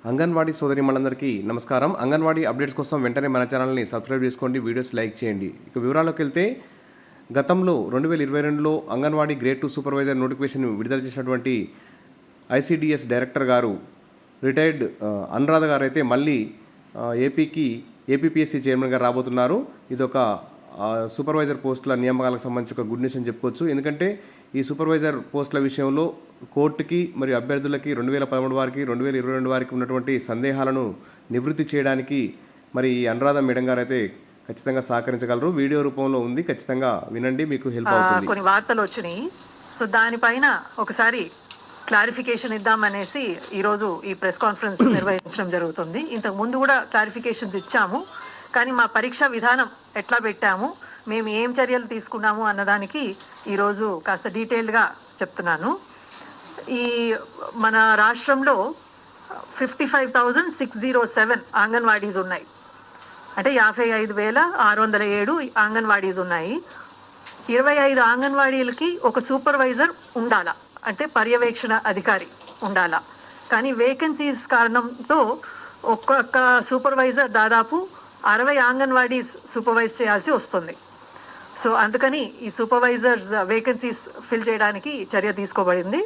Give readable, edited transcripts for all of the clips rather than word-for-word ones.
అంగన్వాడీ సోదరిమణులందరికీ నమస్కారం. అంగన్వాడీ అప్డేట్స్ కోసం వెంటనే మన ఛానల్ని సబ్స్క్రైబ్ చేసుకోండి, వీడియోస్ లైక్ చేయండి. ఇక వివరాల్లోకి వెళ్తే గతంలో 2022లో అంగన్వాడీ గ్రేడ్ 2 సూపర్వైజర్ నోటిఫికేషన్ విడుదల చేసినటువంటి ఐసిడిఎస్ డైరెక్టర్ గారు రిటైర్డ్ అనురాధ గారు అయితే మళ్ళీ ఏపీపీఎస్సీ చైర్మన్గా రాబోతున్నారు. ఇదొక సూపర్వైజర్ పోస్టుల నియామకాలకు సంబంధించి ఒక గుడ్ న్యూస్ అని చెప్పుకోవచ్చు. ఎందుకంటే ఈ సూపర్వైజర్ పోస్టుల విషయంలో కోర్టుకి మరియు అభ్యర్థులకి 2013 వారికి 2022 వారికి ఉన్నటువంటి సందేహాలను నివృత్తి చేయడానికి మరి ఈ అనురాధ మేడం గారు అయితే ఖచ్చితంగా సహకరించగలరు. వీడియో రూపంలో ఉంది, ఖచ్చితంగా వినండి, మీకు హెల్ప్ అవుతుంది. కొన్ని వార్తలు వచ్చినాయి, సో దానిపైన ఒకసారి క్లారిఫికేషన్ ఇద్దామనేసి ఈరోజు ఈ ప్రెస్ కాన్ఫరెన్స్ నిర్వహించడం జరుగుతుంది. ఇంతకు ముందు కూడా క్లారిఫికేషన్స్ ఇచ్చాము, కానీ మా పరీక్ష విధానం ఎట్లా పెట్టాము, మేము ఏం చర్యలు తీసుకున్నాము అన్నదానికి ఈరోజు కాస్త డీటెయిల్డ్గా చెప్తున్నాను. ఈ మన రాష్ట్రంలో 55,607 అంగన్వాడీస్ ఉన్నాయి. అంటే 55,607 అంగన్వాడీస్ ఉన్నాయి. 25 అంగన్వాడీలకి ఒక సూపర్వైజర్ ఉండాలా, అంటే పర్యవేక్షణ అధికారి ఉండాలా. కానీ వేకెన్సీస్ కారణంతో ఒక్కొక్క సూపర్వైజర్ దాదాపు 60 అంగన్వాడీస్ సూపర్వైజ్ చేయాల్సి వస్తుంది. సో అందుకని ఈ సూపర్వైజర్స్ వేకెన్సీస్ ఫిల్ చేయడానికి చర్య తీసుకోబడింది.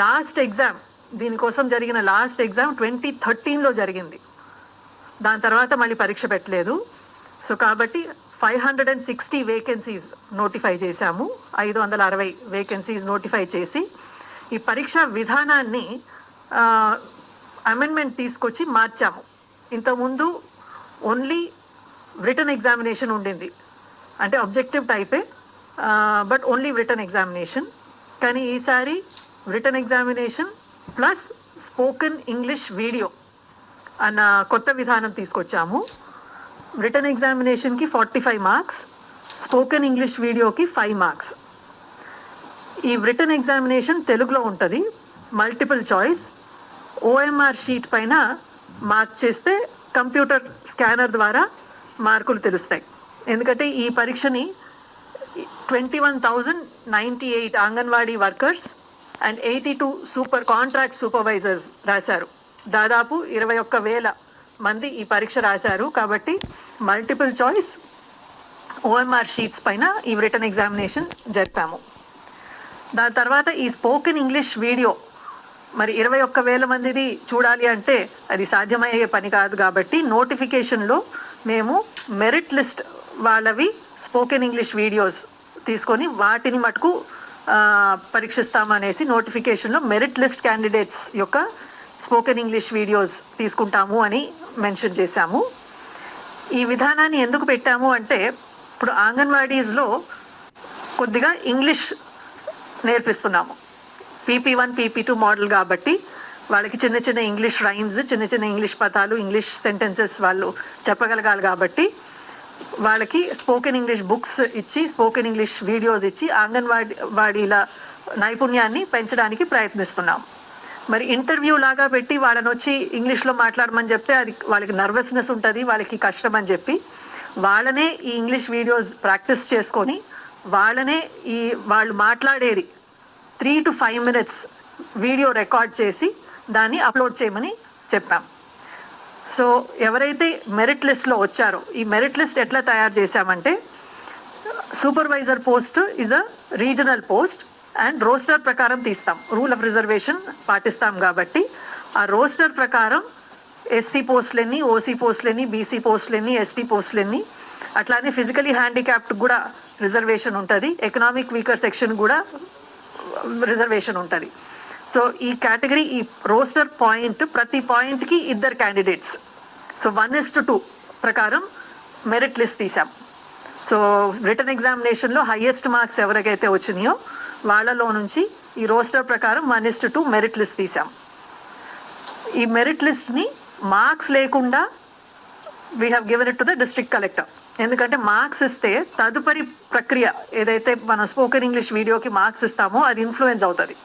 లాస్ట్ ఎగ్జామ్, దీనికోసం జరిగిన లాస్ట్ ఎగ్జామ్ 2013లో జరిగింది. దాని తర్వాత మళ్ళీ పరీక్ష పెట్టలేదు. సో కాబట్టి 560 వేకెన్సీస్ నోటిఫై చేశాము. 560 వేకెన్సీస్ నోటిఫై చేసి ఈ పరీక్ష విధానాన్ని అమెండ్మెంట్ తీసుకొచ్చి మార్చాము. ఇంతకుముందు ఓన్లీ రిటన్ ఎగ్జామినేషన్ ఉండింది, అంటే ఆబ్జెక్టివ్ టైపే, బట్ ఓన్లీ రిటన్ ఎగ్జామినేషన్. కానీ ఈసారి written examination plus spoken English video అన్న కొత్త విధానం తీసుకొచ్చాము. రిటన్ ఎగ్జామినేషన్కి 45 మార్క్స్, స్పోకెన్ ఇంగ్లీష్ వీడియోకి 5 మార్క్స్. ఈ రిటన్ ఎగ్జామినేషన్ తెలుగులో ఉంటుంది, మల్టిపుల్ చాయిస్. ఓఎంఆర్ షీట్ పైన మార్క్ చేస్తే కంప్యూటర్ స్కానర్ ద్వారా మార్కులు తెలుస్తాయి. ఎందుకంటే ఈ పరీక్షని 21,098 anganwadi workers and 82 contract supervisors రాశారు. దాదాపు 21,000 మంది ఈ పరీక్ష రాశారు. కాబట్టి మల్టిపుల్ చాయిస్ ఓఎంఆర్ షీట్స్ పైన ఈ రిటన్ ఎగ్జామినేషన్ జరిపాము. దాని తర్వాత ఈ స్పోకెన్ ఇంగ్లీష్ వీడియో మరి 21,000 మందిది చూడాలి అంటే అది సాధ్యమయ్యే పని కాదు. కాబట్టి నోటిఫికేషన్లో మేము మెరిట్ లిస్ట్ వాళ్ళవి స్పోకెన్ ఇంగ్లీష్ వీడియోస్ తీసుకొని వాటిని మటుకు పరీక్షిస్తామనేసి నోటిఫికేషన్లో మెరిట్ లిస్ట్ క్యాండిడేట్స్ యొక్క స్పోకెన్ ఇంగ్లీష్ వీడియోస్ తీసుకుంటాము అని మెన్షన్ చేశాము. ఈ విధానాన్ని ఎందుకు పెట్టాము అంటే ఇప్పుడు అంగన్వాడీస్లో కొద్దిగా ఇంగ్లీష్ నేర్పిస్తున్నాము. PP1 PP2 మోడల్ కాబట్టి వాళ్ళకి చిన్న చిన్న ఇంగ్లీష్ రైమ్స్, చిన్న చిన్న ఇంగ్లీష్ పదాలు, ఇంగ్లీష్ సెంటెన్సెస్ వాళ్ళు చెప్పగలగాలి. కాబట్టి వాళ్ళకి స్పోకెన్ ఇంగ్లీష్ బుక్స్ ఇచ్చి, స్పోకెన్ ఇంగ్లీష్ వీడియోస్ ఇచ్చి అంగన్వాడీల నైపుణ్యాన్ని పెంచడానికి ప్రయత్నిస్తున్నాం. మరి ఇంటర్వ్యూ లాగా పెట్టి వాళ్ళని వచ్చి ఇంగ్లీష్లో మాట్లాడమని చెప్తే అది వాళ్ళకి నర్వస్నెస్ ఉంటుంది, వాళ్ళకి కష్టం అని చెప్పి వాళ్ళనే ఈ ఇంగ్లీష్ వీడియోస్ ప్రాక్టీస్ చేసుకొని వాళ్ళనే వాళ్ళు మాట్లాడేది 3 to 5 minutes వీడియో రికార్డ్ చేసి దాన్ని అప్లోడ్ చేయమని చెప్పాం. సో ఎవరైతే మెరిట్ లిస్ట్లో వచ్చారో, ఈ మెరిట్ లిస్ట్ ఎట్లా తయారు చేశామంటే supervisor post is a regional post and roster ప్రకారం తీస్తాం. రూల్ ఆఫ్ రిజర్వేషన్ పాటిస్తాం కాబట్టి ఆ రోస్టర్ ప్రకారం ఎస్సీ పోస్టులన్నీ, ఓసీ పోస్టులన్నీ, బీసీ పోస్టులన్నీ, ఎస్టీ పోస్టులన్నీ, అట్లానే ఫిజికలీ హ్యాండిక్యాప్డ్ కూడా రిజర్వేషన్ ఉంటుంది, ఎకనామిక్ వీకర్ సెక్షన్ కూడా రిజర్వేషన్ ఉంటుంది. సో ఈ కేటగిరీ, ఈ రోస్టర్ పాయింట్, ప్రతి పాయింట్కి 2 క్యాండిడేట్స్, సో 1:2 ప్రకారం మెరిట్ లిస్ట్ తీసాం. సో రిటన్ ఎగ్జామినేషన్లో హైయెస్ట్ మార్క్స్ ఎవరికైతే వచ్చినాయో వాళ్ళలో నుంచి ఈ రోస్టర్ ప్రకారం 1:2 మెరిట్ లిస్ట్ తీసాం. ఈ మెరిట్ లిస్ట్ని మార్క్స్ లేకుండా we have given it to the district collector. ఎందుకంటే మార్క్స్ ఇస్తే తదుపరి ప్రక్రియ ఏదైతే మనం స్పోకెన్ ఇంగ్లీష్ వీడియోకి మార్క్స్ ఇస్తామో అది ఇన్ఫ్లుయెన్స్ అవుతుంది.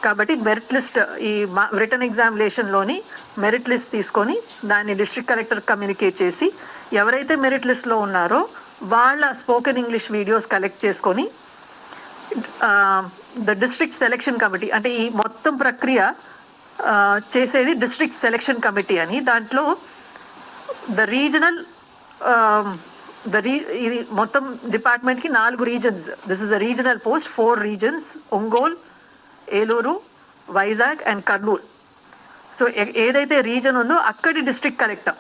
కాబట్టి మెరిట్ లిస్ట్, ఈ రిటన్ ఎగ్జామినేషన్లోని మెరిట్ లిస్ట్ తీసుకొని దాన్ని డిస్ట్రిక్ట్ కలెక్టర్ కమ్యూనికేట్ చేసి ఎవరైతే మెరిట్ లిస్ట్లో ఉన్నారో వాళ్ళ స్పోకెన్ ఇంగ్లీష్ వీడియోస్ కలెక్ట్ చేసుకొని ద డిస్ట్రిక్ట్ సెలెక్షన్ కమిటీ, అంటే ఈ మొత్తం ప్రక్రియ చేసేది డిస్ట్రిక్ట్ సెలెక్షన్ కమిటీ అని. దాంట్లో ద రీజనల్ ఇది మొత్తం డిపార్ట్మెంట్కి 4 reasons. This is a regional post, 4 reasons: Ongole, Eluru, Vizag and Kurnool. So ఏదైతే రీజన్ ఉందో అక్కడి district collector,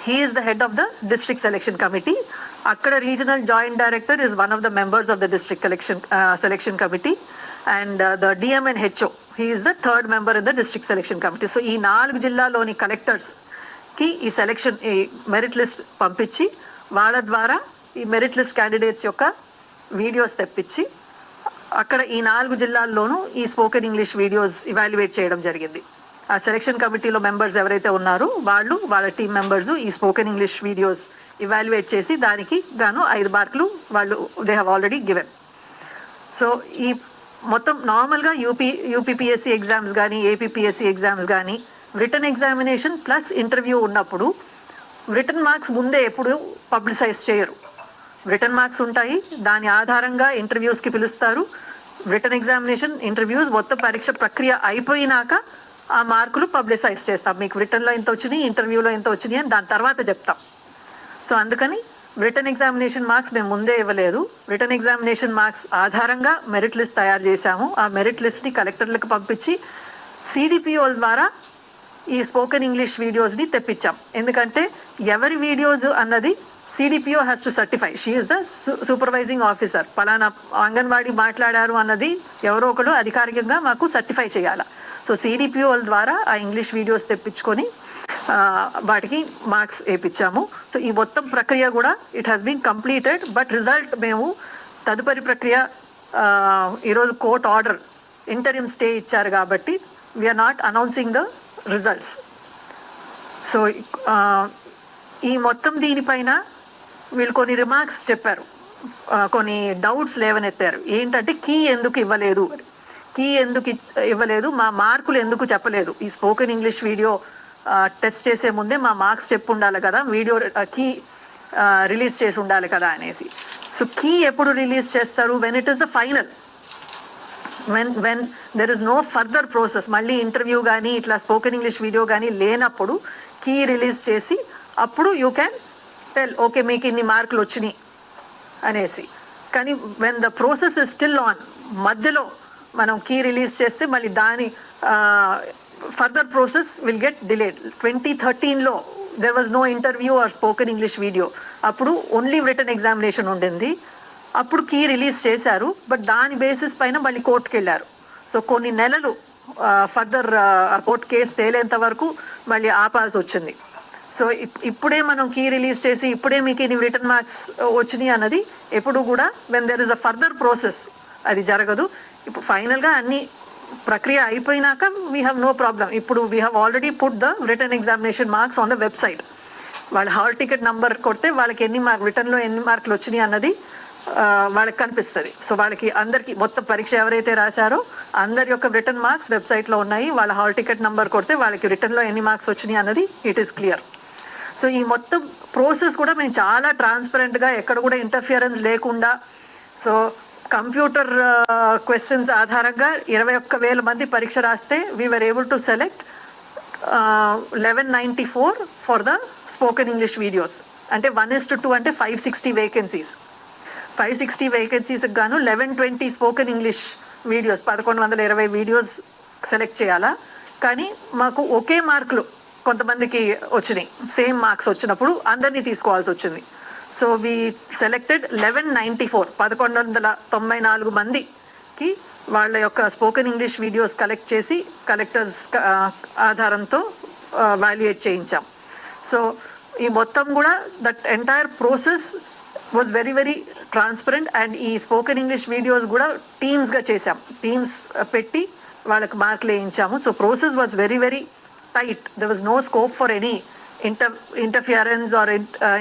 he is the head of the district selection committee. అక్కడ regional joint director is one of the members of the district selection committee, and the DM and HO, he is the third member in the district selection committee. So ఈ 4 జిల్లాలోని కలెక్టర్స్కి ఈ selection, ఈ merit list పంపించి వాళ్ళ ద్వారా ఈ merit list candidates యొక్క videos తెప్పించి అక్కడ ఈ 4 జిల్లాల్లోనూ ఈ స్పోకెన్ ఇంగ్లీష్ వీడియోస్ ఇవాల్యుయేట్ చేయడం జరిగింది. ఆ సెలెక్షన్ కమిటీలో మెంబర్స్ ఎవరైతే ఉన్నారో వాళ్ళు, వాళ్ళ టీమ్ మెంబర్స్ ఈ స్పోకెన్ ఇంగ్లీష్ వీడియోస్ ఇవాల్యుయేట్ చేసి దానికి గాను 5 మార్కులు వాళ్ళు they have already given. So ఈ మొత్తం నార్మల్గా యూపీపీఎస్సీ ఎగ్జామ్స్ కానీ, ఏపీపీఎస్సీ ఎగ్జామ్స్ కానీ రిటర్న్ ఎగ్జామినేషన్ ప్లస్ ఇంటర్వ్యూ ఉన్నప్పుడు రిటర్న్ మార్క్స్ ముందే ఎప్పుడు పబ్లిసైజ్ చేయరు. రిటర్న్ మార్క్స్ ఉంటాయి, దాని ఆధారంగా ఇంటర్వ్యూస్కి పిలుస్తారు. రిటర్న్ ఎగ్జామినేషన్, ఇంటర్వ్యూస్ మొత్తం పరీక్ష ప్రక్రియ అయిపోయినాక ఆ మార్కులు పబ్లిసైజ్ చేస్తాం. మీకు రిటర్న్లో ఎంత వచ్చినాయి, ఇంటర్వ్యూలో ఎంత వచ్చినాయి అని దాని తర్వాత చెప్తాం. సో అందుకని రిటర్న్ ఎగ్జామినేషన్ మార్క్స్ మేము ముందే ఇవ్వలేదు. రిటర్న్ ఎగ్జామినేషన్ మార్క్స్ ఆధారంగా మెరిట్ లిస్ట్ తయారు చేశాము. ఆ మెరిట్ లిస్ట్ని కలెక్టర్లకు పంపించి సిడిపిఓ ద్వారా ఈ స్పోకెన్ ఇంగ్లీష్ వీడియోస్ని తెప్పించాం. ఎందుకంటే ఎవరి వీడియోస్ అన్నది CDPO has to certify. She is the supervising officer. పలానా అంగన్వాడీ మాట్లాడారు అన్నది ఎవరో ఒకరు అధికారికంగా మాకు సర్టిఫై చేయాలి. సో సిడిపిఓల ద్వారా ఆ ఇంగ్లీష్ వీడియోస్ తెప్పించుకొని వాటికి మార్క్స్ వేయించాము. సో ఈ మొత్తం ప్రక్రియ కూడా it has been completed. But result మేము తదుపరి ప్రక్రియ ఈరోజు కోర్ట్ ఆర్డర్ ఇంటరిమ్ స్టే ఇచ్చారు కాబట్టి we're not announcing the results. So ఈ మొత్తం దీనిపైన వీళ్ళు కొన్ని రిమార్క్స్ చెప్పారు, కొన్ని డౌట్స్ లేవనెత్తారు. ఏంటంటే కీ ఎందుకు ఇవ్వలేదు, కీ ఎందుకు ఇవ్వలేదు, మా మార్కులు ఎందుకు చెప్పలేదు, ఈ స్పోకెన్ ఇంగ్లీష్ వీడియో టెస్ట్ చేసే ముందే మా మార్క్స్ చెప్పు ఉండాలి కదా, వీడియో కీ రిలీజ్ చేసి ఉండాలి కదా అనేసి. సో కీ ఎప్పుడు రిలీజ్ చేస్తారు? When it is the final, when there is no further process, మళ్ళీ ఇంటర్వ్యూ కానీ ఇట్లా స్పోకెన్ ఇంగ్లీష్ వీడియో కానీ లేనప్పుడు కీ రిలీజ్ చేసి అప్పుడు యూ క్యాన్ టెల్ ఓకే మీకు ఇన్ని మార్కులు వచ్చినాయి అనేసి. కానీ when the process is still on, మధ్యలో మనం కీ రిలీజ్ చేస్తే మళ్ళీ దాని further process will get delayed. 2013లో there was no interview or spoken English video. అప్పుడు ఓన్లీ రిటర్న్ ఎగ్జామినేషన్ ఉండింది. అప్పుడు కీ రిలీజ్ చేశారు, బట్ దాని బేసిస్ పైన మళ్ళీ కోర్టుకి వెళ్ళారు. సో కొన్ని నెలలు ఫర్దర్ కోర్టు కేసు తేలేంత వరకు మళ్ళీ ఆపాల్సి వచ్చింది. సో ఇప్పుడే మనం కీ రిలీజ్ చేసి ఇప్పుడే మీకు ఇన్ని రిటర్న్ మార్క్స్ వచ్చినాయి అన్నది ఎప్పుడు కూడా when there is a further process అది జరగదు. ఇప్పుడు ఫైనల్గా అన్ని ప్రక్రియ అయిపోయినాక వీ హ్యావ్ నో ప్రాబ్లం. ఇప్పుడు we have already put the written examination marks on the website. వాళ్ళ హాల్ టికెట్ నంబర్ కొడితే వాళ్ళకి రిటర్న్లో ఎన్ని మార్కులు వచ్చినాయి అన్నది వాళ్ళకి కనిపిస్తుంది. సో వాళ్ళకి అందరికీ మొత్తం పరీక్ష ఎవరైతే రాశారో అందరి యొక్క రిటర్న్ మార్క్స్ వెబ్సైట్లో ఉన్నాయి. వాళ్ళ హాల్ టికెట్ నెంబర్ కొడితే వాళ్ళకి రిటర్న్లో ఎన్ని మార్క్స్ వచ్చినాయి అన్నది ఇట్ ఈస్ క్లియర్. సో ఈ మొత్తం ప్రాసెస్ కూడా మేము చాలా ట్రాన్స్పరెంట్గా, ఎక్కడ కూడా ఇంటర్ఫియరెన్స్ లేకుండా, సో కంప్యూటర్ క్వశ్చన్స్ ఆధారంగా 21,000 మంది పరీక్ష రాస్తే we were able to select 1194 for the spoken English videos. అంటే 1:2 అంటే 560 వేకెన్సీస్. 560 వేకెన్సీస్కి గాను 1120 spoken English videos, 1120 videos select చేయాలా. కానీ మాకు ఒకే మార్కులు కొంతమందికి వచ్చినాయి, సేమ్ మార్క్స్ వచ్చినప్పుడు అందరినీ తీసుకోవాల్సి వచ్చింది. సో వీ సెలెక్టెడ్ 1194, 1194 మందికి వాళ్ళ యొక్క స్పోకెన్ ఇంగ్లీష్ వీడియోస్ కలెక్ట్ చేసి కలెక్టర్స్ ఆధారంతో వాల్యుయేట్ చేయించాం. సో ఈ మొత్తం కూడా that entire process was very very transparent. And ఈ స్పోకెన్ ఇంగ్లీష్ వీడియోస్ కూడా టీమ్స్గా చేసాం, టీమ్స్ పెట్టి వాళ్ళకి మార్కులు వేయించాము. So process was very very tight. There was no scope for any interference or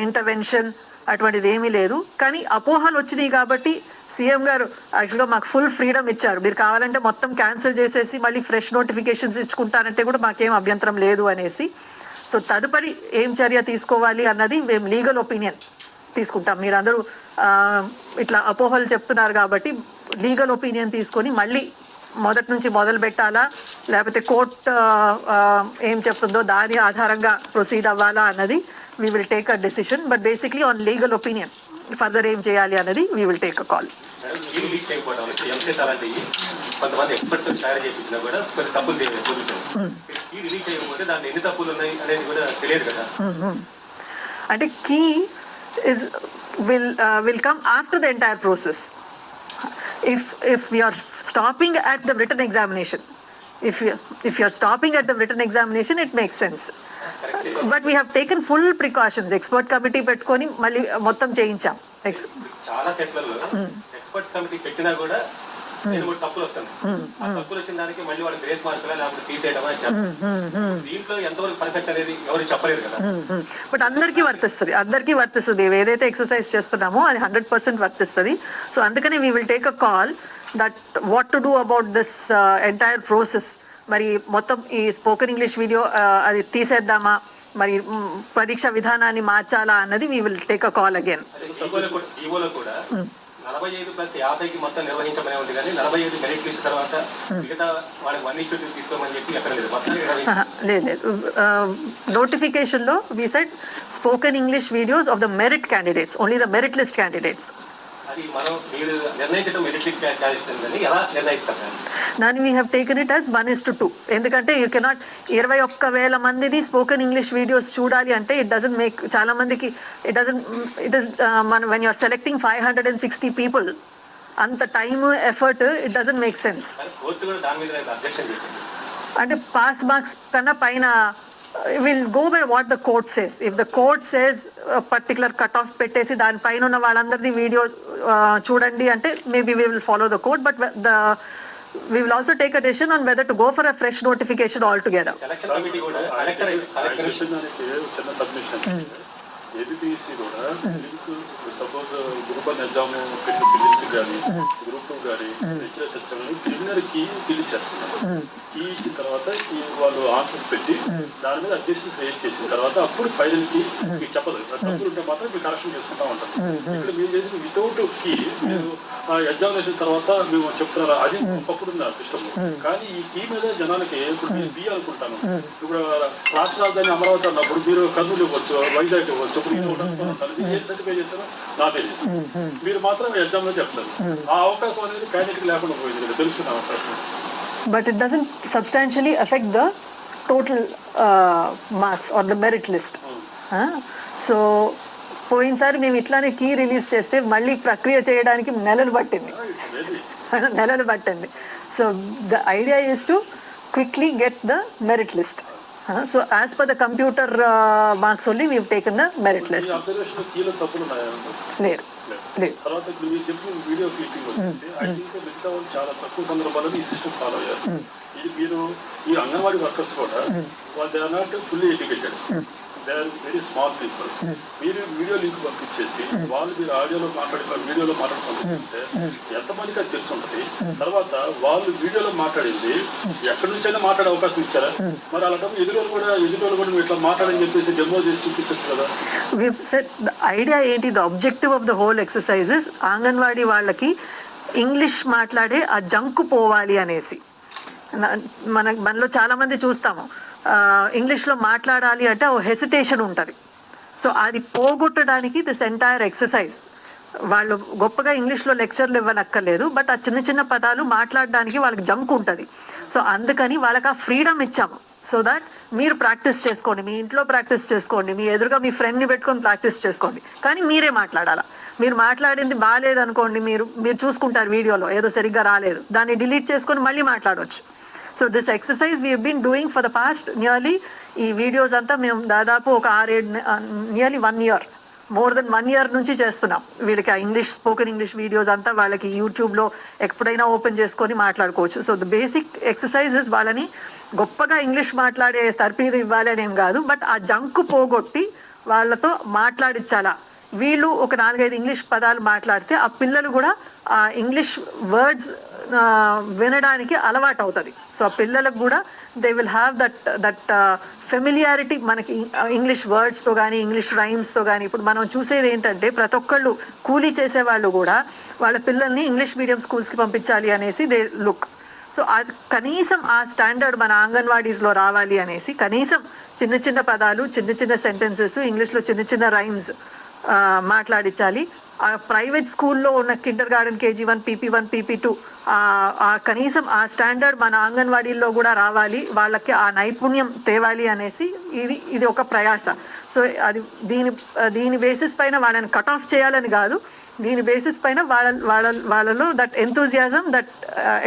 intervention, అటువంటిది ఏమీ లేదు. కానీ అపోహలు వచ్చినాయి కాబట్టి సీఎం గారు యాక్చువల్గా మాకు ఫుల్ ఫ్రీడమ్ ఇచ్చారు. మీరు కావాలంటే మొత్తం క్యాన్సిల్ చేసేసి మళ్ళీ ఫ్రెష్ నోటిఫికేషన్స్ ఇచ్చుకుంటారంటే కూడా మాకేం అభ్యంతరం లేదు అనేసి. సో తదుపరి ఏం చర్య తీసుకోవాలి అన్నది మేము లీగల్ ఒపీనియన్ తీసుకుంటాం. మీరందరూ ఇట్లా అపోహలు చెప్తున్నారు కాబట్టి లీగల్ ఒపీనియన్ తీసుకొని మళ్ళీ మొదటి నుంచి మొదలు పెట్టాలా, లేకపోతే కోర్ట్ ఏం చెప్తుందో దాని ఆధారంగా ప్రొసీడ్ అవ్వాలా అన్నది we will take a decision. But basically on legal opinion further ఏం చేయాలి అన్నది we will take a call. కొంతమంది ఎక్స్పర్ట్స్ తయారు చేయించినా కూడా కొన్ని తప్పులు కీ రిలీజ్ చేయకపోతే దాంట్లో ఎన్ని తప్పులు ఉన్నాయి అనేది కూడా తెలియదు కదా. అంటే key is will come after the entire process. if we are stopping at the written examination, if you are stopping at the written examination, it makes sense. But we have taken full precautions. Expert committee పెట్టుకొని మళ్ళీ మొత్తం చేయించాం. చాలా సెట్లలో expert committee పెట్టినా కూడా నేను మూడు తప్పులు వస్తాను. ఆ తప్పులు వచ్చిన దానికి మళ్ళీ వాళ్ళు గ్రేస్ మార్కులా లేకపోతే తీసేయడమా దీంట్లో ఎంతవరకు పర్ఫెక్ట్ అనేది ఎవరు చెప్పలేదు కదా. బట్ అందరికీ వర్తిస్తుంది ఏదైతే ఎక్సర్సైజ్ చేస్తున్నామో అది 100% వర్తిస్తుంది. సో అందుకని we will take a call that what to do about this entire process. మరి మొత్తం ఈ స్పోకెన్ ఇంగ్లీష్ వీడియో అది తీసేద్దామా, మరి పరీక్ష విధానాన్ని మార్చాలా అన్నది we will take a call again. 45+50 మొత్తం నిర్వహించమనే ఉంది కానీ 45 మెరిట్ లిస్ట్ తర్వాత మిగతా వాళ్ళకి 1:2 తీసుకోమని చెప్పి ఎక్కడ లేదు. లేదు నోటిఫికేషన్ లో we said spoken English videos of the merit candidates, only the merit list candidates. అది మనం మీరు నిర్ణయించడం మెరిట్ లిస్ట్ క్యాండిడేట్స్ ఎలా నిర్ణయిస్తారు? దాన్ని we have taken it as 1:2. ఎందుకంటే యూ కెనాట్ 21,000 మందిని స్పోకెన్ ఇంగ్లీష్ వీడియోస్ చూడాలి అంటే ఇట్ డజంట్ మేక్, చాలా మందికి ఇట్ ఇస్ మనం వెన్ యూఆర్ సెలెక్టింగ్ 560 పీపుల్ అంత time effort it doesn't make sense. అంటే పాస్ మార్క్స్ కన్నా పైన will go by what the court says. If the court says particular cut off పెట్టేసి దానిపైన ఉన్న వాళ్ళందరిది వీడియో చూడండి అంటే maybe we will follow the court. But we will also take a decision on whether to go for a fresh notification altogether. Selection committee kuda election చిన్న submission ABPSC కూడా films suppose group 1 exam పెట్టిన films కానీ group 2 కానీ literature preliminary key fill చేస్తున్నారు. Key ఇచ్చిన తర్వాత వాళ్ళు answers పెట్టి దాని మీద అబ్జెక్షన్స్ రేజ్ చేసిన తర్వాత అప్పుడు ఫైనల్ కి మీకు చెప్పదు. తప్పులు ఉంటే మాత్రం మీరు కరెక్షన్ చేసుకుంటా ఉంటారు. ఇక్కడ మీరు చేసిన వితౌట్ కీ మీరు ఎగ్జామినేషన్ తర్వాత మేము చెప్తున్నారు అది ఒకప్పుడు ఉంది ఆ సిస్టమ్. కానీ ఈ కీ మీద జనాలకి ఇప్పుడు నేను బి అనుకుంటాను, ఇప్పుడు రాష్ట్ర రాజధాని అమరావతి అన్నప్పుడు మీరు కర్నూలు ఇవ్వచ్చు, వైజాగ్ ఇవ్వచ్చు, ఏ సర్టిఫై చేస్తారో నా తెలియదు. మీరు మాత్రం ఎగ్జామ్ లో చెప్తారు. ఆ అవకాశం అనేది క్యాండిడేట్ లేకుండా పోయింది కదా, తెలుసుకున్న అవకాశం. But it doesn't substantially affect the total marks or the merit list. So పోయినసారి మేము ఇట్లానే కీ రిలీజ్ చేస్తే మళ్ళీ ప్రక్రియ చేయడానికి నెలలు పట్టింది. So the idea is to quickly get the merit list. So as per the computer marks only we have taken the merit list. లేదు. తర్వాత మీరు చెప్పిన వీడియో క్లిప్పింగ్ వచ్చేసి ఐ థింక్ మిగతా వాళ్ళు చాలా తక్కువ సందర్భాలలో ఈ సిస్టమ్ ఫాలో అయ్యారు. ఇది మీరు ఈ అంగన్వాడీ వర్కర్స్ కూడా they are not fully educated, they are very small people. మీరు వీడియో లింక్ పంపించేసి వాళ్ళు మీరు ఆడియోలో వీడియోలో మాట్లాడుకుంటే ఎంతమందికి అది తెలుసుంటుంది. తర్వాత వాళ్ళు వీడియోలో మాట్లాడింది ఎక్కడి నుంచైనా మాట్లాడే అవకాశం ఇచ్చారా? మరి అలాంటి ఎదురు కూడా మీరు ఇట్లా మాట్లాడని చెప్పేసి డెమో చేసి చూపించచ్చు కదా. ఐడియా ఏంటి, the objective of the whole exercises anganwadi వాళ్ళకి ఇంగ్లీష్ మాట్లాడే ఆ జంకు పోవాలి అనేసి. మనలో చాలా మంది చూస్తాము ఇంగ్లీష్లో మాట్లాడాలి అంటే ఓ హెసిటేషన్ ఉంటుంది. సో అది పోగొట్టడానికి దిస్ ఎంటైర్ ఎక్సర్సైజ్. వాళ్ళు గొప్పగా ఇంగ్లీష్లో లెక్చర్లు ఇవ్వనక్కర్లేదు, బట్ ఆ చిన్న చిన్న పదాలు మాట్లాడడానికి వాళ్ళకి జంక్ ఉంటుంది. సో అందుకని వాళ్ళకి ఆ ఫ్రీడమ్ ఇచ్చాము. సో దట్ మీరు ప్రాక్టీస్ చేసుకోండి, మీ ఇంట్లో ప్రాక్టీస్ చేసుకోండి, మీ ఎదురుగా మీ ఫ్రెండ్ని పెట్టుకొని ప్రాక్టీస్ చేసుకోండి, కానీ మీరే మాట్లాడాలా. మీరు మాట్లాడింది బాగాలేదనుకోండి, మీరు చూసుకుంటారు వీడియోలో ఏదో సరిగ్గా రాలేదు, దాన్ని డిలీట్ చేసుకొని మళ్ళీ మాట్లాడవచ్చు. So this exercise we been doing for the past nearly, ఈ వీడియోస్ అంతా మేము దాదాపు ఒక 6-7 nearly 1 year, more than 1 year నుంచి చేస్తున్నాం. వీళ్ళకి ఆ స్పోకెన్ ఇంగ్లీష్ వీడియోస్ అంతా వాళ్ళకి యూట్యూబ్లో ఎప్పుడైనా ఓపెన్ చేసుకొని మాట్లాడుకోవచ్చు. సో ద బేసిక్ ఎక్సర్సైజెస్ వాళ్ళని గొప్పగా ఇంగ్లీష్ మాట్లాడే తర్ఫీదు ఇవ్వాలి అని ఏం కాదు, బట్ ఆ జంకు పోగొట్టి వాళ్ళతో మాట్లాడించాలా. వీళ్ళు ఒక 4-5 ఇంగ్లీష్ పదాలు మాట్లాడితే ఆ పిల్లలు కూడా ఆ ఇంగ్లీష్ వర్డ్స్ వినడానికి అలవాటు అవుతుంది. సో ఆ పిల్లలకు కూడా they will have that familiarity మనకి ఇంగ్లీష్ వర్డ్స్తో కానీ ఇంగ్లీష్ రైమ్స్తో కానీ. ఇప్పుడు మనం చూసేది ఏంటంటే ప్రతి ఒక్కళ్ళు కూలీ చేసేవాళ్ళు కూడా వాళ్ళ పిల్లల్ని ఇంగ్లీష్ మీడియం స్కూల్స్కి పంపించాలి అనేసి దే లుక్. సో అది కనీసం ఆ స్టాండర్డ్ మన అంగన్వాడీస్లో రావాలి అనేసి కనీసం చిన్న చిన్న పదాలు, చిన్న చిన్న సెంటెన్సెస్, ఇంగ్లీష్లో చిన్న చిన్న రైమ్స్ మాట్లాడించాలి. ఆ ప్రైవేట్ స్కూల్లో ఉన్న Kinder garden KG1, PP1, PP2 కనీసం ఆ స్టాండర్డ్ మన అంగన్వాడీల్లో కూడా రావాలి, వాళ్ళకి ఆ నైపుణ్యం తేవాలి అనేసి ఇది ఒక ప్రయాస. సో అది దీని బేసిస్ పైన వాళ్ళని కట్ ఆఫ్ చేయాలని కాదు, దీని బేసిస్ పైన వాళ్ళలో that enthusiasm, that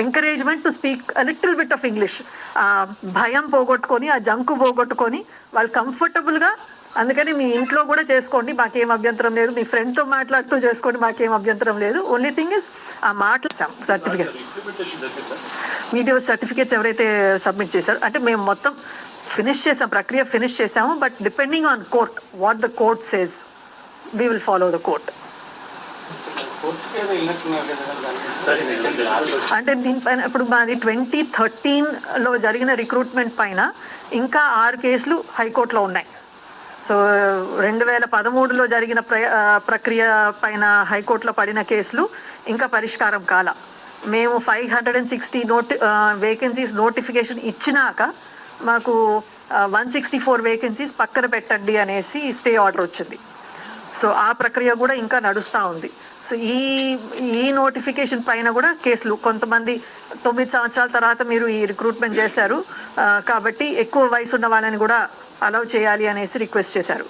encouragement to speak a little bit of English, భయం పోగొట్టుకొని, ఆ జంకు పోగొట్టుకొని వాళ్ళు కంఫర్టబుల్గా. అందుకని మీ ఇంట్లో కూడా చేసుకోండి, మాకేం అభ్యంతరం లేదు. మీ ఫ్రెండ్తో మాట్లాడుతూ చేసుకోండి, మాకేం అభ్యంతరం లేదు. ఓన్లీ థింగ్ ఇస్ ఆ మాట్లాడతాం సర్టిఫికేట్, వీడియో సర్టిఫికేట్స్ ఎవరైతే సబ్మిట్ చేశారో, అంటే మేము మొత్తం ఫినిష్ చేసాం, ప్రక్రియ ఫినిష్ చేసాము. But depending on court, what the court says, we will follow the court. అంటే దీనిపైన ఇప్పుడు మాది 2013లో జరిగిన రిక్రూట్మెంట్ పైన ఇంకా 6 కేసులు హైకోర్టులో ఉన్నాయి. సో 2013లో జరిగిన ప్రక్రియ పైన హైకోర్టులో పడిన కేసులు ఇంకా పరిష్కారం కాల. మేము 560 వేకెన్సీస్ నోటిఫికేషన్ ఇచ్చినాక మాకు 164 వేకెన్సీస్ పక్కన పెట్టండి అనేసి స్టే ఆర్డర్ వచ్చింది. సో ఆ ప్రక్రియ కూడా ఇంకా నడుస్తూ ఉంది. సో ఈ నోటిఫికేషన్ పైన కూడా కేసులు, కొంతమంది 9 సంవత్సరాల తర్వాత మీరు ఈ రిక్రూట్మెంట్ చేశారు కాబట్టి ఎక్కువ వయసు ఉన్న వాళ్ళని కూడా అలౌ చేయాలి అనేసి రిక్వెస్ట్ చేశారు.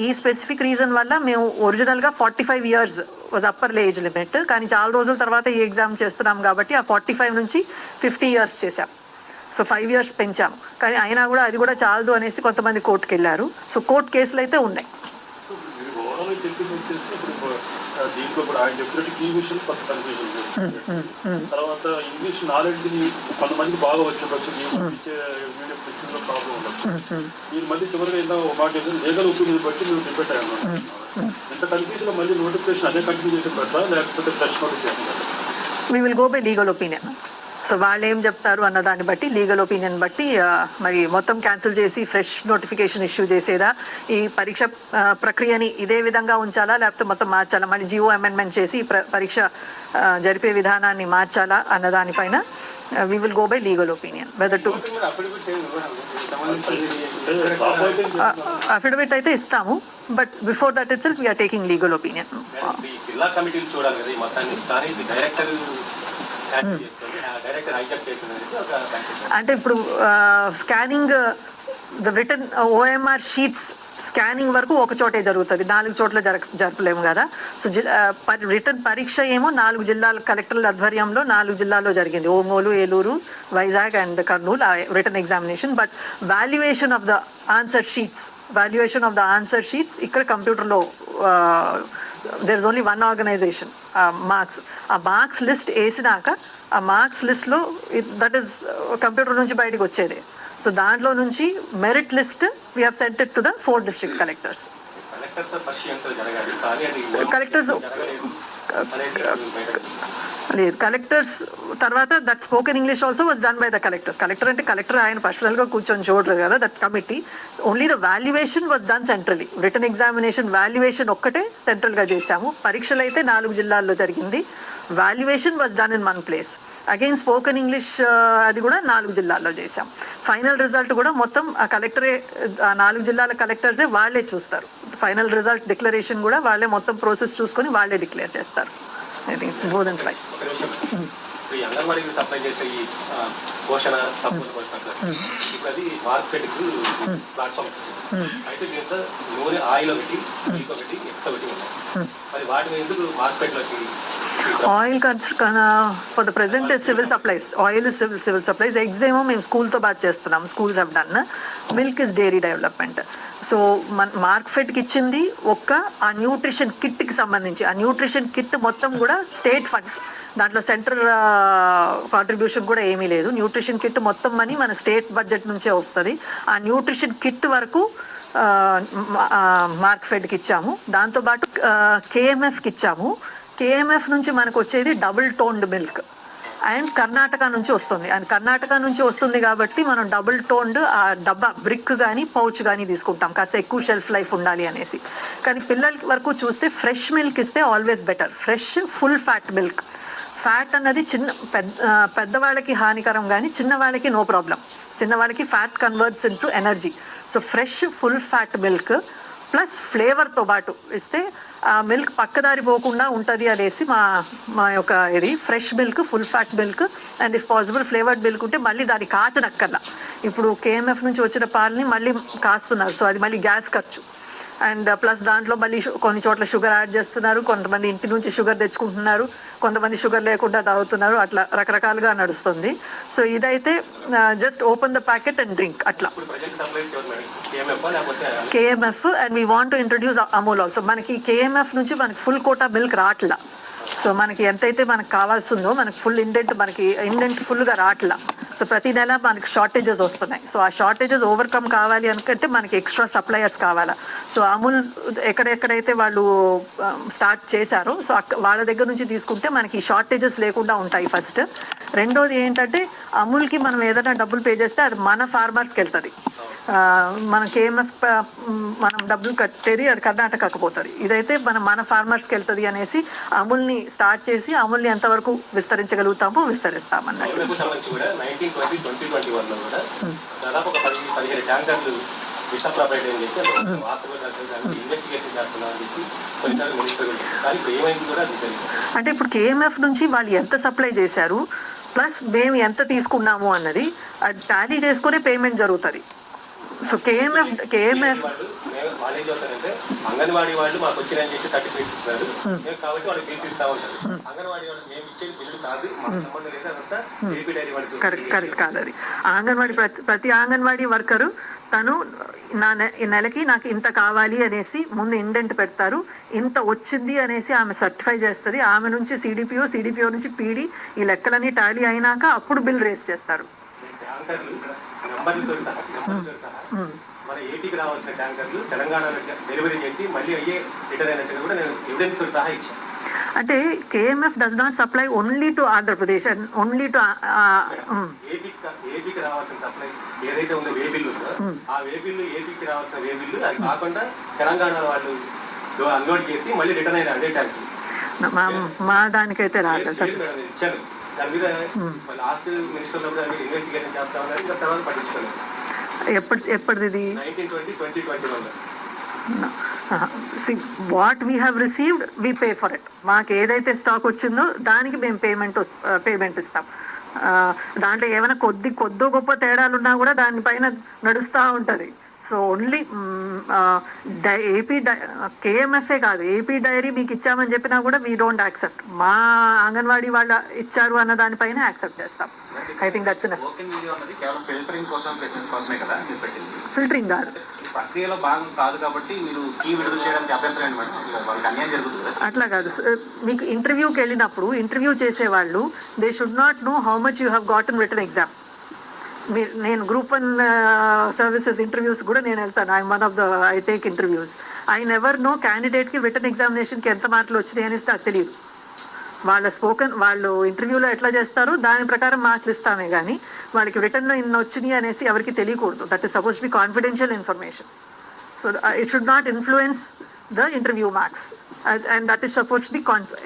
ఈ స్పెసిఫిక్ రీజన్ వల్ల మేము ఒరిజినల్గా 45 years was upper age limit, కానీ చాలా రోజుల తర్వాత ఈ ఎగ్జామ్ చేస్తున్నాం కాబట్టి ఆ 45 నుంచి 50 years చేశాం. So 5 years పెంచాము. కానీ అయినా కూడా అది కూడా చాలదు అనేసి కొంతమంది కోర్టుకు వెళ్ళారు. సో కోర్టు కేసులు అయితే ఉన్నాయి. దీంట్లో కూడా ఆయన చెప్పినట్టు కీ విషయం కొత్త కన్ఫ్యూజన్, తర్వాత ఇంగ్లీష్ నాలెడ్జ్ కొంతమందికి బాగా వచ్చేటచ్చు, మీడియం పిక్చర్లో ప్రాబ్లం ఉండొచ్చు. మీరు మళ్ళీ చివరిగా ఏదో మాట లీగల్ ఒపీనియన్ బట్టి మీరు డిపెండ్ అయ్యాను. ఇంత కన్ఫ్యూజన్ మళ్ళీ నోటిఫికేషన్ అదే కంటిన్యూ చేసి పెట్టా, లేకపోతే ఫ్రెష్ నోటిఫికేషన్ పెట్టా? We will go by legal opinion. So వాళ్ళు ఏం చెప్తారు అన్న దాన్ని బట్టి, లీగల్ ఒపీనియన్ బట్టి మరి మొత్తం క్యాన్సిల్ చేసి ఫ్రెష్ నోటిఫికేషన్ ఇష్యూ చేసేదా, ఈ పరీక్ష ప్రక్రియని ఇదే విధంగా ఉంచాలా, లేకపోతే మొత్తం మార్చాలా, మళ్ళీ జియో అమెండ్మెంట్ చేసి పరీక్ష జరిపే విధానాన్ని మార్చాలా అన్న దానిపైన we will go by legal opinion. Whether to affidavit అయితే ఇస్తాము, but before that itself we're taking legal opinion. జిల్లా కమిటీలు చూడాలి కదా ఈ మొత్తాన్ని, కానీ డైరెక్టర్ అంటే ఇప్పుడు scanning return OMR sheets scanning వరకు ఒక చోటే జరుగుతుంది, 4 చోట్ల జరపలేము కదా. సో రిటర్న్ పరీక్ష ఏమో 4 జిల్లాల కలెక్టర్ల ఆధ్వర్యంలో 4 జిల్లాల్లో జరిగింది, Ongole, Eluru, Vizag and Kurnool written examination. But valuation of the answer sheets ఇక్కడ కంప్యూటర్లో there is only one organization, marks. ఆ మార్క్స్ లిస్ట్ వేసినాక ఆ మార్క్స్ లిస్ట్లో దట్ ఈస్ కంప్యూటర్ నుంచి బయటకు వచ్చేది. సో దాంట్లో నుంచి merit list we have sent it to the 4 district collectors. Collectors లేదు, కలెక్టర్స్ తర్వాత that spoken English also was done by the collectors. Collector అంటే కలెక్టర్ ఆయన పర్సనల్గా కూర్చొని చూడరు కదా, that committee. Only the valuation was done centrally. Written examination valuation ఒక్కటే సెంట్రల్గా చేశాము. పరీక్షలు అయితే 4 జిల్లాల్లో జరిగింది, valuation was done in 1 place. Again spoken English అది కూడా 4 జిల్లాల్లో చేశాం. ఫైనల్ రిజల్ట్ కూడా మొత్తం ఆ కలెక్టరే, 4 జిల్లాల కలెక్టర్సే వాళ్ళే చూస్తారు. ఫైనల్ రిజల్ట్ డిక్లరేషన్ కూడా వాళ్ళే మొత్తం ప్రాసెస్ చూసుకొని వాళ్ళే డిక్లేర్ చేస్తారు. I think it's more than three. అంగన్వాడీకి సప్లై చేసే ఈ పోషణ ఇప్పుడు అది మార్కెట్ ప్లాట్ఫామ్. అయితే దీంట్లో నూనె ఆయిల్ ఒకటి, ఒకటి, ఎక్స్ ఒకటి ఉన్నాయి. మరి వాటిని ఎందుకు మార్కెట్లోకి? Oil for the present civil supplies, oil is civil supplies. Eggs ఏమో మేము స్కూల్తో బాగా చేస్తున్నాం, schools have done. Milk is dairy development. So మార్క్ఫెడ్కి ఇచ్చింది ఆ న్యూట్రిషన్ కిట్కి సంబంధించి. ఆ న్యూట్రిషన్ కిట్ మొత్తం కూడా స్టేట్ ఫండ్స్, దాంట్లో సెంట్రల్ కాంట్రిబ్యూషన్ కూడా ఏమీ లేదు. న్యూట్రిషన్ కిట్ మొత్తం మనీ మన స్టేట్ బడ్జెట్ నుంచే వస్తుంది. ఆ న్యూట్రిషన్ కిట్ వరకు మార్క్ఫెడ్కి ఇచ్చాము. దాంతోపాటు KMFకి ఇచ్చాము. KMF నుంచి మనకు వచ్చేది double toned milk and Karnataka నుంచి వస్తుంది. అండ్ కర్ణాటక నుంచి వస్తుంది కాబట్టి మనం డబుల్ టోన్డ్ ఆ డబ్బా బ్రిక్ కానీ పౌచ్ కానీ తీసుకుంటాం, కాస్త ఎక్కువ షెల్ఫ్ లైఫ్ ఉండాలి అనేసి. కానీ పిల్లల వరకు చూస్తే ఫ్రెష్ మిల్క్ ఇస్తే always better. Fresh full fat milk, fat అన్నది పెద్దవాళ్ళకి హానికరం కానీ చిన్నవాళ్ళకి నో ప్రాబ్లం. చిన్నవాళ్ళకి fat converts into energy. So fresh full fat milk plus ఫ్లేవర్తో పాటు ఇస్తే ఆ మిల్క్ పక్కదారి పోకుండా ఉంటుంది అనేసి మా యొక్క ఇది fresh milk, full fat milk and if possible flavoured milk ఉంటే మళ్ళీ దాన్ని కాచనక్కర్లా. ఇప్పుడు కేఎంఎఫ్ నుంచి వచ్చిన పాలని మళ్ళీ కాస్తున్నారు, సో అది మళ్ళీ గ్యాస్ ఖర్చు. అండ్ ప్లస్ దాంట్లో మళ్ళీ కొన్ని చోట్ల షుగర్ యాడ్ చేస్తున్నారు, కొంతమంది ఇంటి నుంచి షుగర్ తెచ్చుకుంటున్నారు, కొంతమంది షుగర్ లేకుండా తాగుతున్నారు, అట్లా రకరకాలుగా నడుస్తుంది. సో ఇదైతే just open the packet and drink అట్లా. KMF and we want to introduce Amul also. మనకి కేఎంఎఫ్ నుంచి మనకి ఫుల్ కోటా మిల్క్ రావట్లా. సో మనకి ఎంతైతే మనకు కావాల్సిందో మనకి ఫుల్ ఇండెంట్ ఫుల్గా రావట్లా. సో ప్రతి నెల మనకి షార్టేజెస్ వస్తున్నాయి. సో ఆ షార్టేజెస్ ఓవర్కమ్ కావాలి అనుకుంటే మనకి ఎక్స్ట్రా సప్లయర్స్ కావాలా. సో అమూల్ ఎక్కడెక్కడైతే వాళ్ళు స్టార్ట్ చేశారో సో వాళ్ళ దగ్గర నుంచి తీసుకుంటే మనకి షార్టేజెస్ లేకుండా ఉంటాయి ఫస్ట్. రెండోది ఏంటంటే అమూల్కి మనం ఏదైనా డబ్బులు పే చేస్తే అది మన ఫార్మర్స్కి వెళ్తుంది. మన కేఎంఎఫ్ మనం డబ్బులు కట్టేది అది కర్ణాటకకు పోతుంది. ఇదైతే మన ఫార్మర్స్కి వెళ్తుంది అనేసి అమూల్ని స్టార్ట్ చేసి అమూల్ని ఎంతవరకు విస్తరించగలుగుతామో విస్తరిస్తామన్నట్టు. అంటే ఇప్పుడు కేఎంఎఫ్ నుంచి వాళ్ళు ఎంత సప్లై చేశారు ప్లస్ మేము ఎంత తీసుకున్నాము అన్నది అది టాలీ చేసుకునే పేమెంట్ జరుగుతుంది. సో కేఎంఎఫ్ అంగన్వాడీ వాళ్ళు మాకు వచ్చిన సర్టిఫికేట్ ఇస్తారు కాబట్టి వాళ్ళకి బిల్స్ ఇస్తా ఉంటారు. అంగన్వాడీ వాళ్ళు మేము ఇచ్చే బిల్లు కాదు, మాకు సంబంధం లేదు, అదంతా ఏపీ డైరీ వాళ్ళకి. కరెక్ట్ కాదు అది. అంగన్వాడీ ప్రతి అంగన్వాడీ వర్కరు తను నెలకి నాకు ఇంత కావాలి అనేసి ముందు ఇండెంట్ పెడతారు, ఇంత వచ్చింది అనేసి ఆమె సర్టిఫై చేస్తుంది. ఆమె నుంచి సిడిపిఓ నుంచి పీడీ ఈ లెక్కలన్నీ టాలీ అయినాక అప్పుడు బిల్ రేస్ చేస్తారు. మన ఏపీకి రావాల్సిన ట్యాంకర్లు తెలంగాణలో డెలివరీ చేసి మళ్ళీ అయ్యే రిటర్న్ అయినట్టుగా కూడా నేను ఎవిడెన్స్ సహా ఇచ్చాను. అంటే KMF does not supply only to Andhra Pradesh and only to ఏపీకి రావాల్సిన సప్లై ఏదైతే ఉందో వే బిల్లు ఉందో ఆ వే బిల్లు ఏపీకి రావాల్సిన వే బిల్లు అది కాకుండా తెలంగాణ వాళ్ళు అన్లోడ్ చేసి మళ్ళీ రిటర్న్ అయిన అదే ట్యాంక్ మా దానికైతే రాలేదు. ఇచ్చాను. దాని మీద లాస్ట్ మినిస్టర్ లో కూడా ఇన్వెస్టిగేషన్ చేస్తా ఉన్నారు, ఇంకా తర్వాత పట్టించుకోలేదు. ఎప్పటిది? 2020-2021. What we have received we pay for it. మాకు ఏదైతే స్టాక్ వచ్చిందో దానికి మేము పేమెంట్ ఇస్తాం. దాంట్లో ఏమైనా కొద్దో గొప్ప తేడాలు ఉన్నా కూడా దానిపైన నడుస్తూ ఉంటుంది. సో ఓన్లీ ఏపీ కేఎంఎఫ్ఏ కాదు, ఏపీ డైరీ మీకు ఇచ్చామని చెప్పినా కూడా వీ డోంట్ యాక్సెప్ట్. మా అంగన్వాడీ వాళ్ళు ఇచ్చారు అన్న దానిపైన యాక్సెప్ట్ చేస్తాం. ఐ థింక్ దట్స్ ఫిల్టరింగ్ కాదు, ప్రక్రియలో భాగం కాదు కాబట్టి మీరు కీ విడుదల చేయడానికి అభ్యంతరం ఏంటి మేడం? వాళ్ళకి అన్యాయం జరుగుతుంది. అట్లా కాదు. మీకు ఇంటర్వ్యూకి వెళ్ళినప్పుడు ఇంటర్వ్యూ చేసేవాళ్ళు they should not know how much you have gotten written exam. నేను గ్రూప్ 1 సర్వీసెస్ ఇంటర్వ్యూస్ కూడా నేను వెళ్తాను. I take interviews. I never know క్యాండిడేట్కి రిటర్న్ ఎగ్జామినేషన్కి ఎంత మార్కులు వచ్చినాయి అనేసి నాకు తెలియదు. వాళ్ళు ఇంటర్వ్యూలో ఎట్లా చేస్తారో దాని ప్రకారం మార్కులు ఇస్తామే కానీ వాళ్ళకి రిటర్న్లో ఇన్ని వచ్చినాయి అనేసి ఎవరికి తెలియకూడదు. That is suppose be confidential information. So it should not influence the interview marks and that is suppose be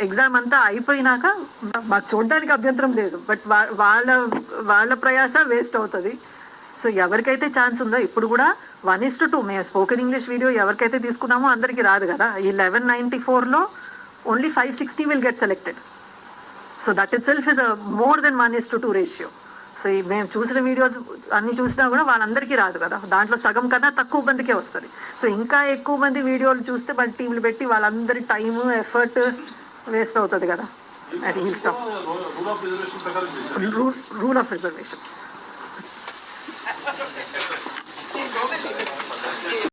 exam అంతా అయిపోయినాక మాకు చూడడానికి అభ్యంతరం లేదు, బట్ వాళ్ళ ప్రయాస వేస్ట్ అవుతుంది. సో ఎవరికైతే ఛాన్స్ ఉందో ఇప్పుడు కూడా 1:2 మేము స్పోకెన్ ఇంగ్లీష్ వీడియో ఎవరికైతే తీసుకున్నామో అందరికీ రాదు కదా. ఈ 1194లో only 560 will get selected. So that itself is a more than 1:2 ratio. So మేము చూసిన వీడియోస్ అన్ని చూసినా కూడా వాళ్ళందరికీ రాదు కదా, దాంట్లో సగం కన్నా తక్కువ మందికే వస్తుంది. సో ఇంకా ఎక్కువ మంది వీడియోలు చూస్తే మన టీంలు పెట్టి వాళ్ళందరి టైము ఎఫర్ట్ వేస్ట్ అవుతుంది కదా. అది రూల్ ఆఫ్ రిజర్వేషన్.